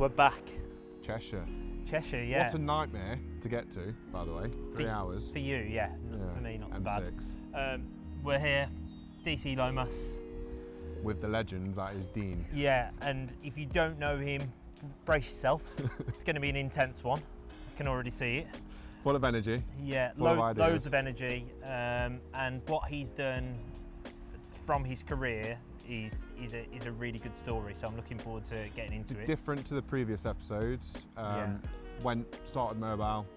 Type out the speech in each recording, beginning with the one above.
we're back. Cheshire. Cheshire, yeah. What a nightmare to get to, by the way. 3 hours. For you, yeah. For me, not so M6. bad. We're here, DC Lomas. With the legend that is Dean. Yeah, and if you don't know him, brace yourself. It's going to be an intense one. I can already see it. Full of energy. Yeah, loads of energy. And what he's done from his career is a really good story. So I'm looking forward to getting into it. Different to the previous episodes. Started mobile,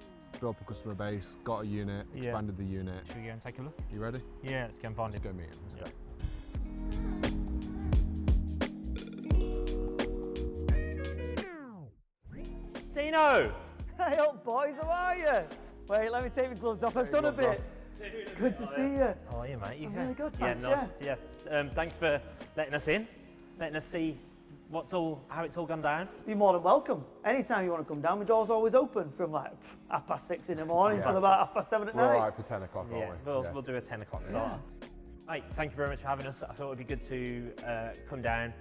built up a customer base, got a unit, expanded the unit. Should we go and take a look? You ready? Yeah, let's go and find him. Let's go meet him. Let's go. Dino! Hey up boys, how are you? Wait, let me take my gloves off, I've done a bit. Good to see you. How are you, mate? I'm really good, yeah, thanks, nice. Yeah. Thanks for letting us in, letting us see how it's all gone down. You're more than welcome. Anytime you want to come down, my door's always open from like 6:30 in the morning till about 7:30 at night. We're all right for 10 o'clock, aren't we? We'll do a 10 o'clock start. Mate, thank you very much for having us. I thought it'd be good to come down,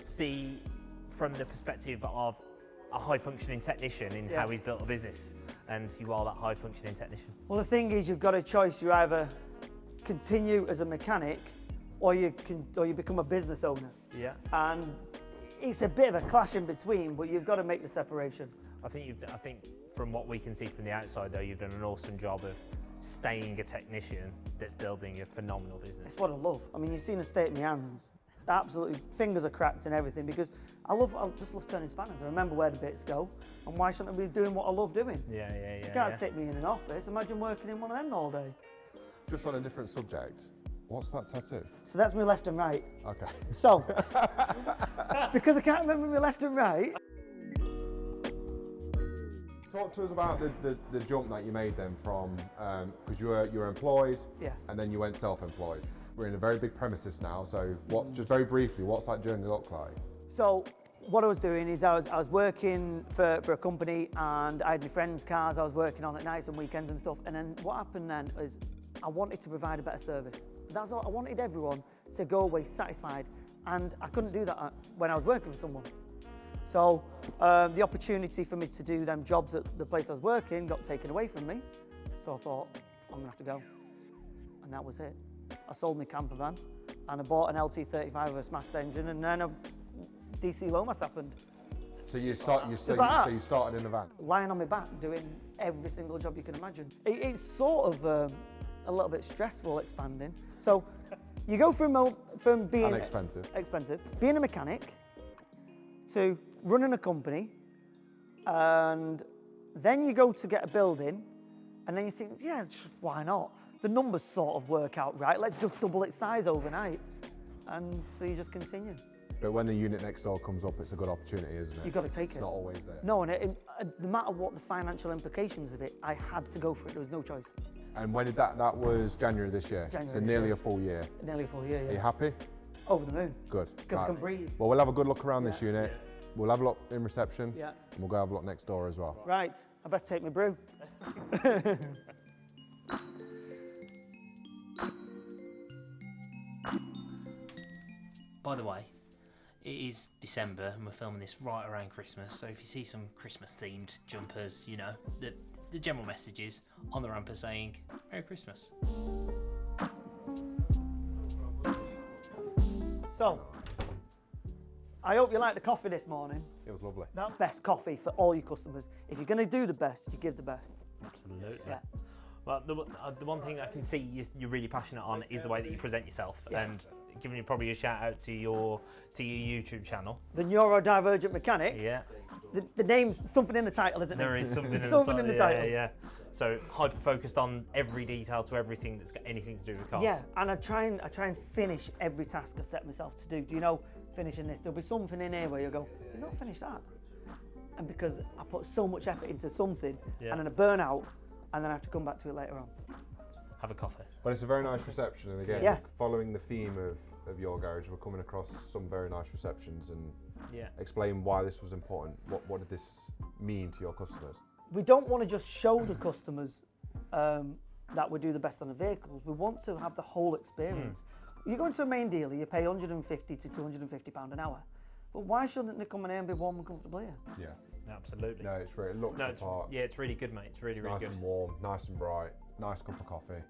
see from the perspective of a high-functioning technician in how he's built a business, and you are that high-functioning technician. Well, the thing is, you've got a choice. You either continue as a mechanic, or you become a business owner. Yeah. And it's a bit of a clash in between, but you've got to make the separation. I think from what we can see from the outside, though, you've done an awesome job of staying a technician that's building a phenomenal business. It's what I love. I mean, you've seen the state of my hands. Absolutely, fingers are cracked and everything, because I just love turning spanners. I remember where the bits go, and why shouldn't I be doing what I love doing? Yeah. You can't sit me in an office. Imagine working in one of them all day. Just on a different subject, what's that tattoo? So that's my left and right. Okay. So, because I can't remember my left and right. Talk to us about the jump that you made then from, because you were employed, and then you went self-employed. We're in a very big premises now, so just very briefly, what's that journey look like? So what I was doing is I was working for a company, and I had my friends' cars I was working on at nights and weekends and stuff, and then what happened then is I wanted to provide a better service. That's all. I wanted everyone to go away satisfied, and I couldn't do that when I was working for someone. So the opportunity for me to do them jobs at the place I was working got taken away from me, so I thought, I'm gonna have to go, and that was it. I sold my camper van and I bought an LT35 with a smashed engine, and then DC Lomas happened. So you started in a van? Lying on my back doing every single job you can imagine. It's sort of a little bit stressful expanding. So you go from being expensive, being a mechanic, to running a company, and then you go to get a building, and then you think, yeah, why not? The numbers sort of work out right. Let's just double its size overnight. And so you just continue. But when the unit next door comes up, it's a good opportunity, isn't it? You've got to take it. It's not always there. No, and no matter what the financial implications of it, I had to go for it. There was no choice. And when did that was January this year? January so nearly a full year. Nearly a full year, yeah. Are you happy? Over the moon. Good. Because I can breathe. Well, we'll have a good look around this unit. We'll have a look in reception. Yeah. And we'll go have a look next door as well. Right. I better take my brew. By the way, it is December and we're filming this right around Christmas, so if you see some Christmas themed jumpers, you know, the general message is on the ramper saying Merry Christmas. So, I hope you liked the coffee this morning. It was lovely. That best coffee for all your customers. If you're going to do the best, you give the best. Absolutely. Yeah. Well, the one thing I can see you're really passionate on is the way that you present yourself, and giving you probably a shout out to your YouTube channel. The Neurodivergent Mechanic. Yeah. The name's something in the title, isn't there? There is something in the title. Yeah. So hyper focused on every detail to everything that's got anything to do with cars. Yeah, and I try and finish every task I set myself to do. Do you know, finishing this? There'll be something in here where you go, he's not finished that. And because I put so much effort into something, and then I burn out, and then I have to come back to it later on. Have a coffee. Well, it's a very nice reception, and again, following the theme of your garage, we're coming across some very nice receptions, and explain why this was important. What did this mean to your customers? We don't want to just show the customers that we do the best on the vehicles. We want to have the whole experience. You go into a main dealer, you pay £150 to £250 an hour. But why shouldn't they come in here and be warm and comfortable here? Yeah. Absolutely. No, it looks the part. Yeah, it's really good, mate. It's really, really Nice good. and warm, nice and bright, nice cup of coffee,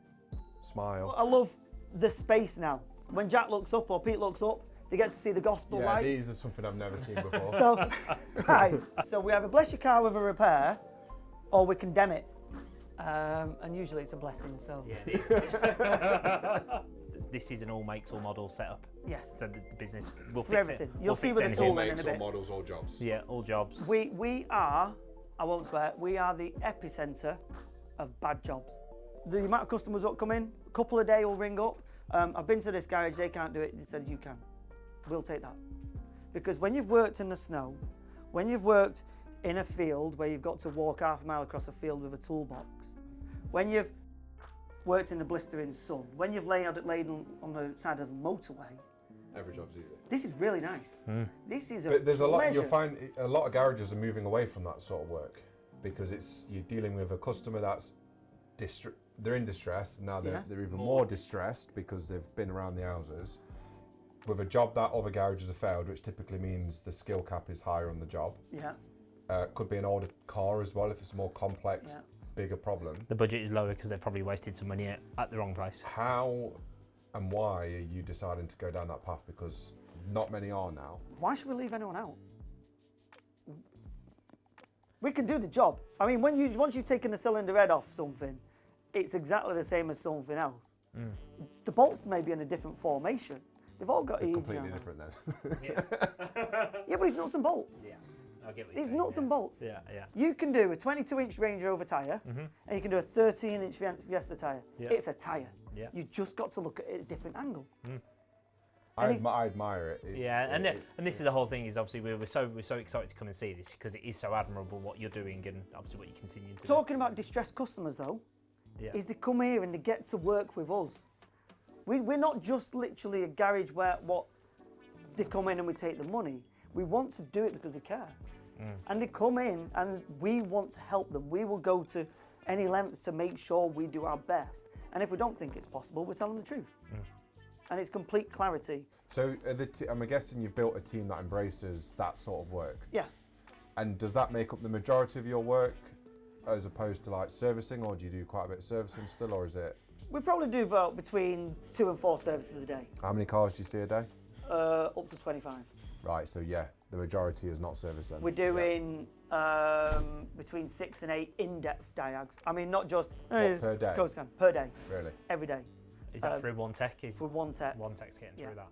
smile. I love the space now. When Jack looks up or Pete looks up, they get to see the gospel lights. These are something I've never seen before. So, right. So we either bless your car with a repair, or we condemn it. And usually it's a blessing. So. Yeah. This is an all makes, all models setup. Yes. So the business will For fix everything. it. You'll We'll see fix with the anything. tool all in makes, a all bit. models, all jobs. Yeah, all jobs. We are, I won't swear, we are the epicenter of bad jobs. The amount of customers that come in, a couple a day will ring up. I've been to this garage, they can't do it. They said, you can. We'll take that. Because when you've worked in the snow, when you've worked in a field where you've got to walk half a mile across a field with a toolbox, when you've worked in the blistering sun, when you've laid on the side of the motorway, Every job's easy. this is really nice. This is a But there's a lot. pleasure. You'll find a lot of garages are moving away from that sort of work because you're dealing with a customer that's they're in distress and now they're even more distressed because they've been around the houses. With a job that other garages have failed, which typically means the skill cap is higher on the job. Yeah. Could be an older car as well if it's a more complex, bigger problem. The budget is lower because they've probably wasted some money at the wrong place. How and why are you deciding to go down that path? Because not many are now. Why should we leave anyone out? We can do the job. I mean, once you've taken the cylinder head off something, it's exactly the same as something else. The bolts may be in a different formation. They've all got So each completely different then. Yeah, but it's nuts and bolts. Yeah, I get what you're It's saying. nuts and bolts. Yeah, yeah. You can do a 22-inch Range Rover tyre, and you can do a 13-inch Fiesta tyre. Yeah. It's a tyre. Yeah. You just got to look at it at a different angle. I admire it. And this is the whole thing. Is obviously we're so excited to come and see this because it is so admirable what you're doing and obviously what you continue to do. Talking about distressed customers though, is they come here and they get to work with us. We're not just literally a garage where they come in and we take the money. We want to do it because we care. And they come in and we want to help them. We will go to any lengths to make sure we do our best. And if we don't think it's possible, we're telling the truth. And it's complete clarity. So I'm guessing you've built a team that embraces that sort of work. Yeah. And does that make up the majority of your work as opposed to like servicing, or do you do quite a bit of servicing still, or is it? We probably do about between 2 and 4 services a day. How many cars do you see a day? Up to 25. Right, so yeah, the majority is not servicing. We're doing between 6 and 8 in-depth diags. I mean, not just per day? code scan, per day, Really? every day. Is that through one tech? For one tech. One tech's getting through that.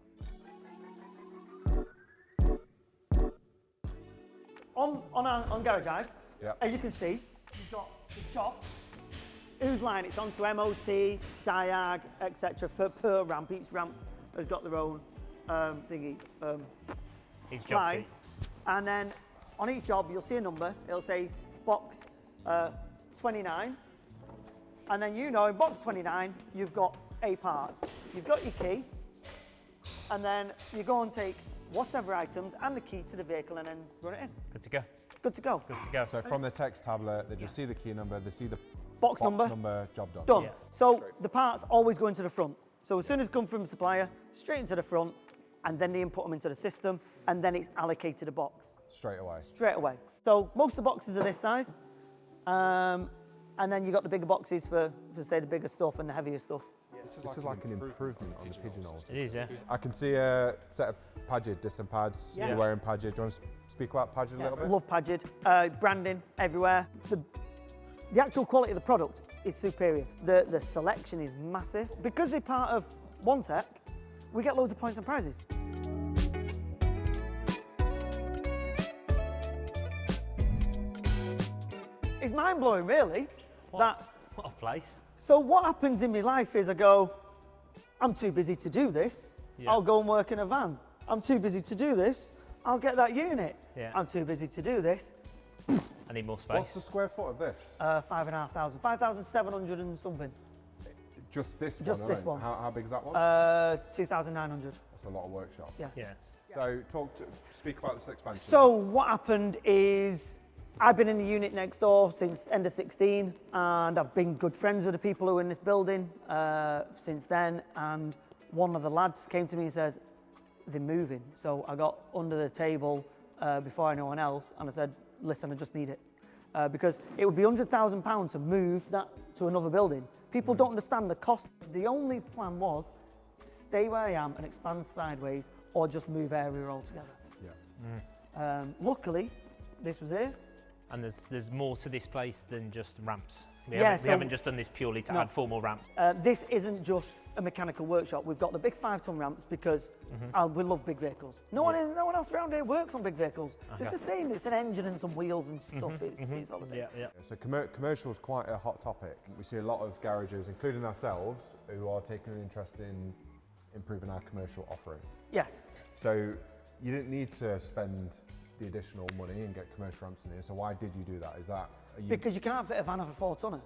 On Garage Hive, Yep. as you can see, you've got the chop, whose line it's on, so MOT, diag, etc. per ramp. Each ramp has got their own thingy. His job line. sheet. And then on each job, you'll see a number. It'll say box 29. And then in box 29, you've got a part. You've got your key. And then you go and take whatever items and the key to the vehicle and then run it in. Good to go. Good to go. Good to go. So from the text tablet, they just see the key number, they see the Box number. job done. Done. Yeah. So the parts always go into the front. So as soon as come from the supplier, straight into the front, and then they input them into the system, and then it's allocated a box. Straight away. Straight away. So most of the boxes are this size. And then you got the bigger boxes for say the bigger stuff and the heavier stuff. This is like an improvement on the pigeonholes. It is, yeah. I can see a set of Pagid disc and pads. Yeah. You're wearing Pagid. Do you want to speak about Pagid a little bit? Love Pagid. Branding everywhere. The actual quality of the product is superior. The selection is massive. Because they're part of One Tech, we get loads of points and prizes. It's mind-blowing, really. What a place. So what happens in my life is I go, I'm too busy to do this. Yeah. I'll go and work in a van. I'm too busy to do this. I'll get that unit. Yeah. I'm too busy to do this. I need more space. What's the square foot of this? 5,500, 5,700 and something. Just this one? Just this alone? one. How big is that one? 2,900. That's a lot of workshop. Yeah. Yes. So speak about this expansion. So what happened is I've been in the unit next door since end of 16, and I've been good friends with the people who are in this building since then. And one of the lads came to me and says, they're moving. So I got under the table before anyone else, and I said, listen, I just need it. Because it would be £100,000 to move that to another building. People don't understand the cost. The only plan was stay where I am and expand sideways, or just move area altogether. Yeah. Luckily, this was it. And there's more to this place than just ramps. We Yeah, haven't just done this purely to No. add 4 more ramps. This isn't just a mechanical workshop. We've got the big 5-ton ramps because we love big vehicles. No one else around here works on big vehicles. It's the same. It's an engine and some wheels and stuff. It's all the same. Yeah. So commercial is quite a hot topic. We see a lot of garages, including ourselves, who are taking an interest in improving our commercial offering. Yes. So you didn't need to spend the additional money and get commercial ramps in here. So why did you do that? Because you can't fit a van of a 4-tonner.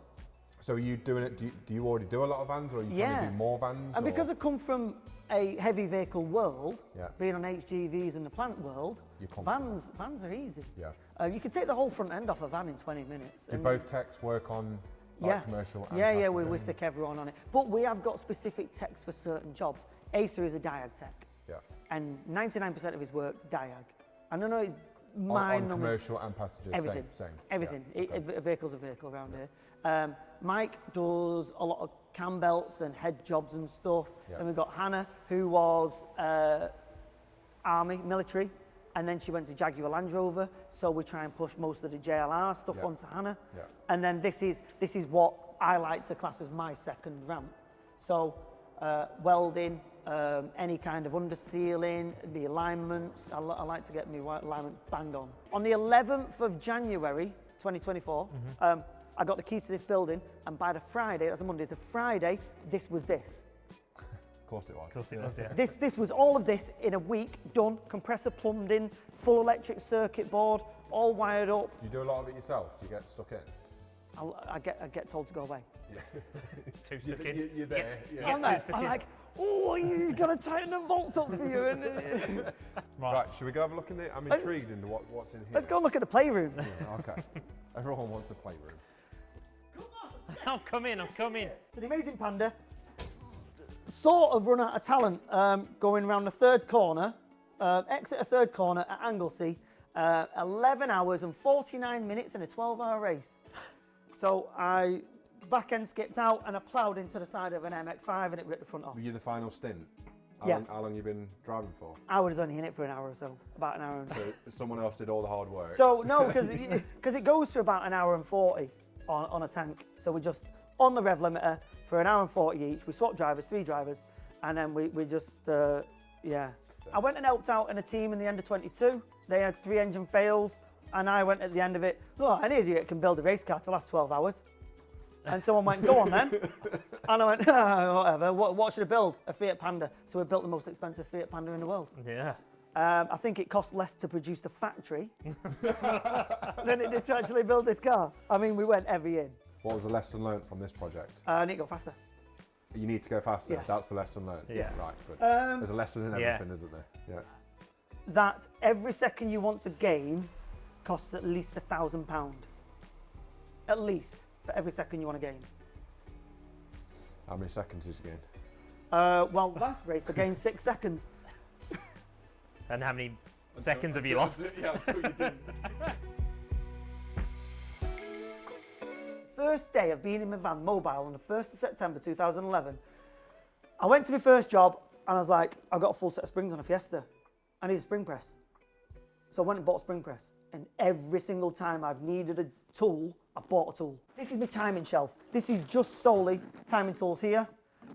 So are you doing it? Do you already do a lot of vans, or are you trying to do more vans? And because I come from a heavy vehicle world, Yeah. being on HGVs in the plant world, You're confident. vans are easy. Yeah. You can take the whole front end off a van in 20 minutes. Do both techs work on commercial and Yeah, passenger? we stick everyone on it. But we have got specific techs for certain jobs. Asa is a diag tech. Yeah. And 99% of his work, diag. And I know it's On mine. commercial and passengers, Everything. same. Everything. Yeah. Okay. A vehicle's a vehicle around here. Mike does a lot of cam belts and head jobs and stuff. Yeah. Then we've got Hannah, who was army, military, and then she went to Jaguar Land Rover. So we try and push most of the JLR stuff Yeah. onto Hannah. Yeah. And then this is what I like to class as my second ramp. So welding, any kind of undersealing, the alignments. I like to get my alignment banged on. On the 11th of January 2024, I got the keys to this building, and by the Friday, that's a Monday, the Friday, this was this. Of course it was. Of course it was, yeah. This was all of this in a week, done, compressor plumbed in, full electric circuit board, all wired up. Do you do a lot of it yourself? Do you get stuck in? I get told to go away. Too stuck in. You're there. Yeah. I'm like, oh, you gotta tighten them bolts up for you. And, Right, should we go have a look in there? I'm intrigued into what's in here. let's go and look at the playroom. Yeah, okay. Everyone wants a playroom. I'm coming. It's an amazing Panda. Sort of run out of talent going around the third corner, exit a third corner at Anglesey, 11 hours and 49 minutes in a 12-hour race. So I back end skipped out and I ploughed into the side of an MX-5 and it ripped the front off. Were you the final stint? Yeah. How long you been driving for? I was only in it for an hour or so, about an hour and So someone else did all the hard work. So no, because it goes to about an hour and 40 on a tank. So we're just on the rev limiter for an hour and 40 each. We swap drivers, 3 drivers, and then we just, yeah. I went and helped out in a team in the under 22. They had 3 engine fails, and I went at the end of it, oh, an idiot can build a race car to last 12 hours. And someone went, go on then. And I went, oh, whatever, what should I build? A Fiat Panda. So we built the most expensive Fiat Panda in the world. Yeah. I think it cost less to produce the factory than it did to actually build this car. I mean, we went every in. What was the lesson learnt from this project? I need to go faster. You need to go faster. Yes. That's the lesson learnt. Yeah. Right, good. There's a lesson in Yeah. everything, isn't there? Yeah. That every second you want to gain costs at least £1,000. At least, for every second you want to gain. How many seconds did you gain? Well, last race, I gained 6 seconds. And how many seconds have you lost? Yeah, until you didn't. First day of being in my van mobile on the 1st of September 2011, I went to my first job and I was like, I've got a full set of springs on a Fiesta. I need a spring press. So I went and bought a spring press. And every single time I've needed a tool, I bought a tool. This is my timing shelf. This is just solely timing tools here.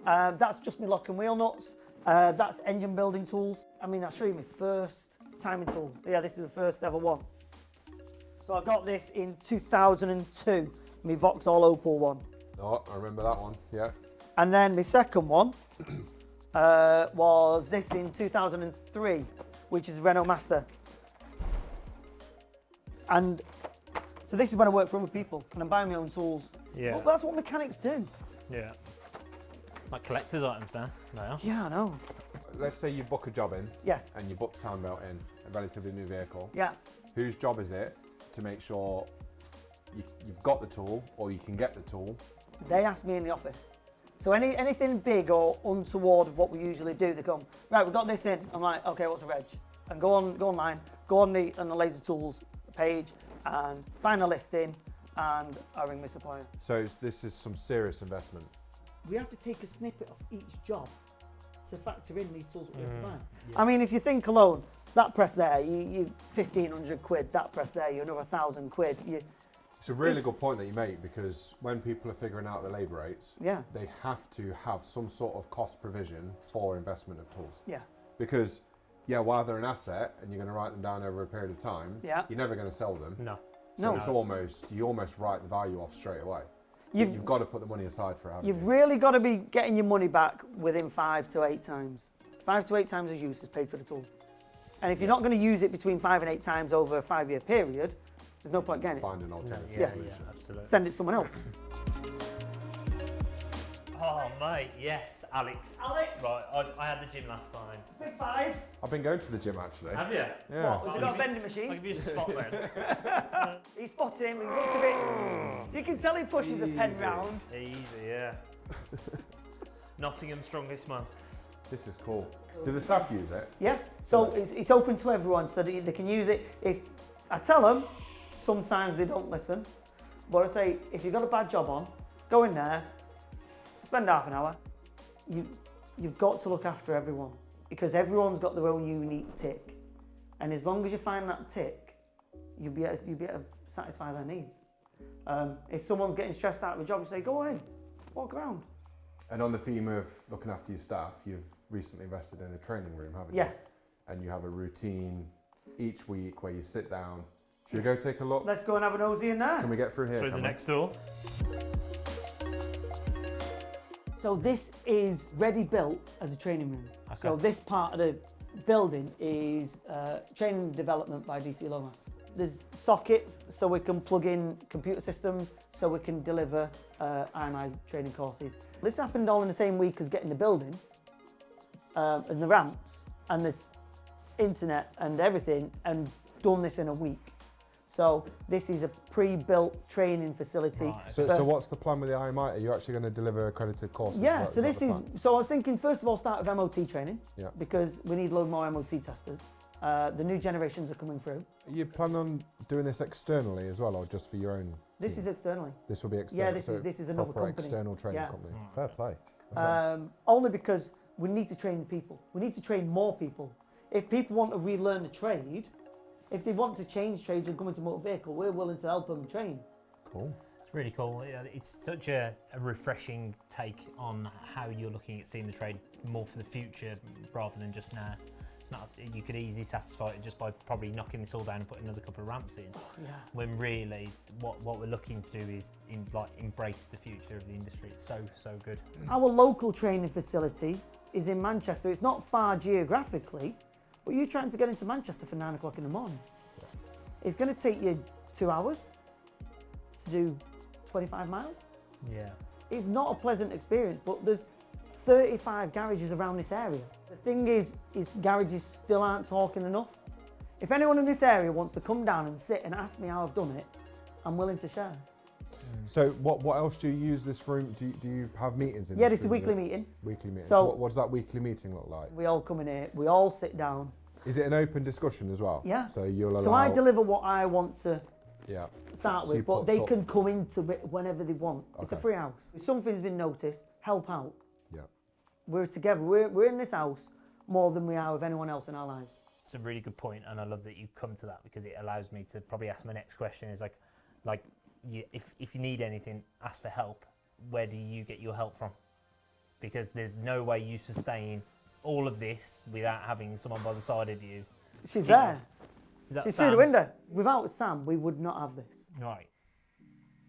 That's just my lock and wheel nuts. That's engine building tools. I mean, I'll show you my first timing tool. Yeah, this is the first ever one. So I got this in 2002, my Vauxhall Opal one. Oh, I remember that one. Yeah. And then my second one was this in 2003, which is Renault Master. And so this is when I work for other people and I'm buying my own tools. Yeah. Well, that's what mechanics do. Yeah. Like collector's items now. No. Yeah, I know. Let's say you book a job in. Yes. And you book the sound belt in a relatively new vehicle. Yeah. Whose job is it to make sure you've got the tool or you can get the tool? They asked me in the office. So anything big or untoward of what we usually do, they come, right, we've got this in. I'm like, okay, what's the reg? And go online, go on the Laser Tools page and find a listing, and I ring my supplier. So this is some serious investment. We have to take a snippet of each job to factor in these tools that we have to buy. Yeah. I mean, if you think alone, that press there, you 1,500 quid, that press there, you're another 1,000 quid. It's a really good point that you make, because when people are figuring out the labour rates, yeah, they have to have some sort of cost provision for investment of tools. Yeah. Because, yeah, while they're an asset and you're going to write them down over a period of time, yeah, you're never going to sell them. No. So it's you almost write the value off straight away. You've got to put the money aside for it. You've really got to be getting your money back within 5 to 8 times. 5 to 8 times as use is paid for the tool. And if you're not going to use it between 5 and 8 times over a 5-year period, there's no point getting it. Find an alternative solution. Yeah, absolutely. Send it to someone else. Oh, mate, yes, Alex. Alex! Right, I had the gym last time. Big fives. I've been going to the gym actually. Have you? Yeah. What, has he got a vending machine? I'll give you a spot then. He spotted him, he looks a bit... You can tell he pushes a pen round. Easy, yeah. Nottingham's strongest man. This is cool. Do the staff use it? Yeah, so it's open to everyone, so that they can use it. If I tell them, sometimes they don't listen, but I say, if you've got a bad job on, go in there, spend half an hour. You've got to look after everyone, because everyone's got their own unique tick, and as long as you find that tick, you'll be able to satisfy their needs. If someone's getting stressed out of a job, you say, go away, walk around. And on the theme of looking after your staff, you've recently invested in a training room, haven't you? Yes. And you have a routine each week where you sit down. Should we go take a look? Let's go and have a nosy in there. Can we get through here? Through the next door. So this is ready built as a training room. Okay. So this part of the building is training and development by DC Lomas. There's sockets so we can plug in computer systems so we can deliver IMI training courses. This happened all in the same week as getting the building and the ramps and this internet and everything, and done this in a week. So this is a pre-built training facility. Right. So what's the plan with the IMI? Are you actually going to deliver accredited courses? Yeah, so this is, so I was thinking first of all start with MOT training, yeah, because we need a load more MOT testers. The new generations are coming through. You plan on doing this externally as well, or just for your own? This team? is externally. This will be external. Yeah, this is another company. External training Yeah. company. Fair play. Okay. Only because we need to train people. We need to train more people. If people want to relearn the trade, if they want to change trades and come into motor vehicle, we're willing to help them train. Cool. It's really cool. It's such a refreshing take on how you're looking at seeing the trade more for the future rather than just now. It's not, you could easily satisfy it just by probably knocking this all down and putting another couple of ramps in. Oh, yeah. When really what we're looking to do is embrace the future of the industry. It's so good. Our local training facility is in Manchester. It's not far geographically, but you're trying to get into Manchester for 9 o'clock in the morning. It's going to take you 2 hours to do 25 miles. Yeah. It's not a pleasant experience, but there's 35 garages around this area. The thing is garages still aren't talking enough. If anyone in this area wants to come down and sit and ask me how I've done it, I'm willing to share. So what else do you use this room? Do you have meetings in Yeah, this this is a room? weekly meeting. Weekly meeting. So what does that weekly meeting look like? We all come in here, we all sit down. Is it an open discussion as well? Yeah. So you'll allow... So I deliver what I want to yeah. start So you with, but put they sort- can come into it whenever they want. It's a Okay. free house. If something's been noticed, help out. Yeah. We're together, we're in this house more than we are with anyone else in our lives. It's a really good point, and I love that you come to that because it allows me to probably ask my next question is if you need anything, ask for help. Where do you get your help from? Because there's no way you sustain all of this without having someone by the side of you. She's there. Is that She's Sam? through the window. Without Sam, we would not have this. Right.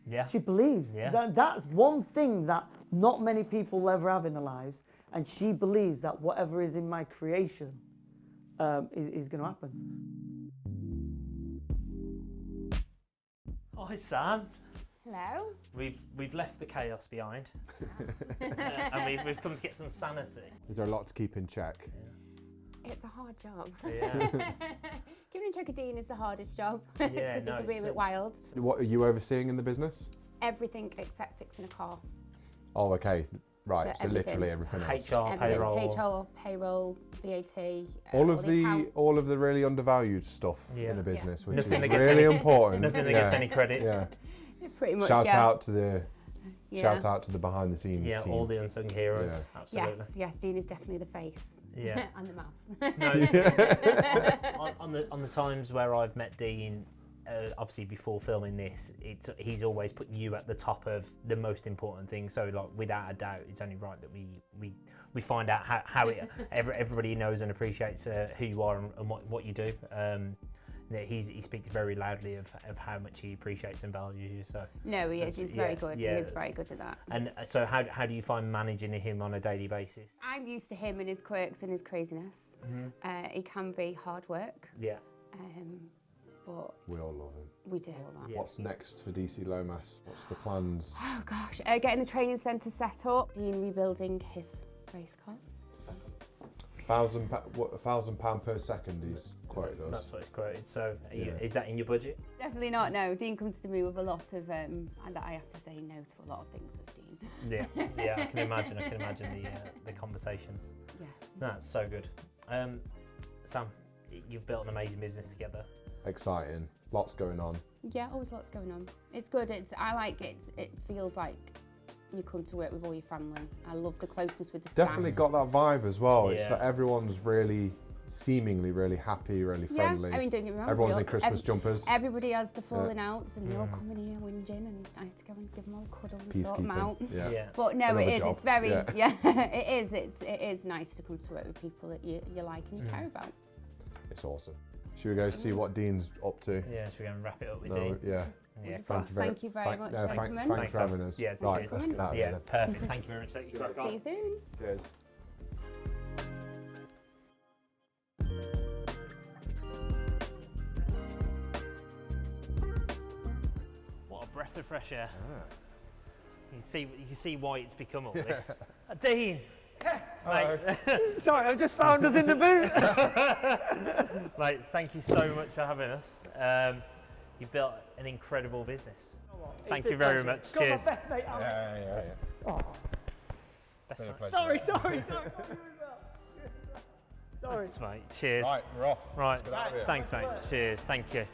Yeah. She believes. Yeah. That's one thing that not many people ever have in their lives, and she believes that whatever is in my creation is going to happen. Oh, hi Sam. Hello. We've left the chaos behind, and we've come to get some sanity. Is there a lot to keep in check? It's a hard job. Yeah. Keeping in check of Dean is the hardest job because Yeah, he can be a it's bit wild. What are you overseeing in the business? Everything except fixing a car. Oh, okay. Right, to so literally everything else. HR, payroll. HR, payroll, VAT. All of accounts. the really undervalued stuff in a business, which Nothing that is gets really any- important. Nothing that gets any credit. Yeah. Pretty much, Shout yeah. out to the behind the scenes Yeah, team. all the unsung heroes. Absolutely. Yes, Dean is definitely the face. Yeah. And the mouth. No, on the times where I've met Dean, obviously before filming this, he's always put you at the top of the most important thing. So like without a doubt, it's only right that we find out how everybody knows and appreciates who you are and what you do. He speaks very loudly of how much he appreciates and values you. So No, he is. He's very good. yeah, he is very good at that. And so how do you find managing him on a daily basis? I'm used to him and his quirks and his craziness. He can be hard work. Yeah. But We all love him. we do all that. Yeah. What's next for DC Lomas? What's the plans? Oh gosh, getting the training centre set up. Dean rebuilding his race car. £1,000 per second he's quoted us. That's what it's quoted. So is that in your budget? Definitely not. No, Dean comes to me with a lot of, and I have to say no to a lot of things with Dean. Yeah, I can imagine the conversations. Yeah. That's so good. Sam, you've built an amazing business together. Exciting. Lots going on. Yeah, always lots going on. It's good. I like it. It feels like you come to work with all your family. I love the closeness with the staff. Definitely got that vibe as well. It's Yeah. like everyone's seemingly really happy, really friendly. Yeah, I mean, don't get me wrong. Everyone's in Christmas jumpers. Everybody has the falling outs, and they're all coming here whinging, and I have to go and give them all a cuddle and sort them out. Peacekeeping. Yeah. But no, Another it is. job. It's very, Yeah. it is. It is nice to come to work with people that you like and you care about. It's awesome. Should we go see what Dean's up to? Yeah, should we go and wrap it up with No, Dean? yeah. Yeah. Thank you very much, gentlemen. Thanks for having us. Yeah, Right, cheers. let's get out of Yeah, here. perfect. Thank you very much. Thank you. See you soon. Cheers. What a breath of fresh air. You can see why it's become all this. Dean. Yes. Mate, Sorry, I've just found us in the boot. mate, thank you so much for having us. You've built an incredible business. Thank you very much. Got Cheers. my best mate, Alex. Yeah. Best Been a man. pleasure. Sorry. Sorry. Thanks, mate. Cheers. Right, we're off. Right. Let's get out of here. Thanks, mate. Cheers. Thank you.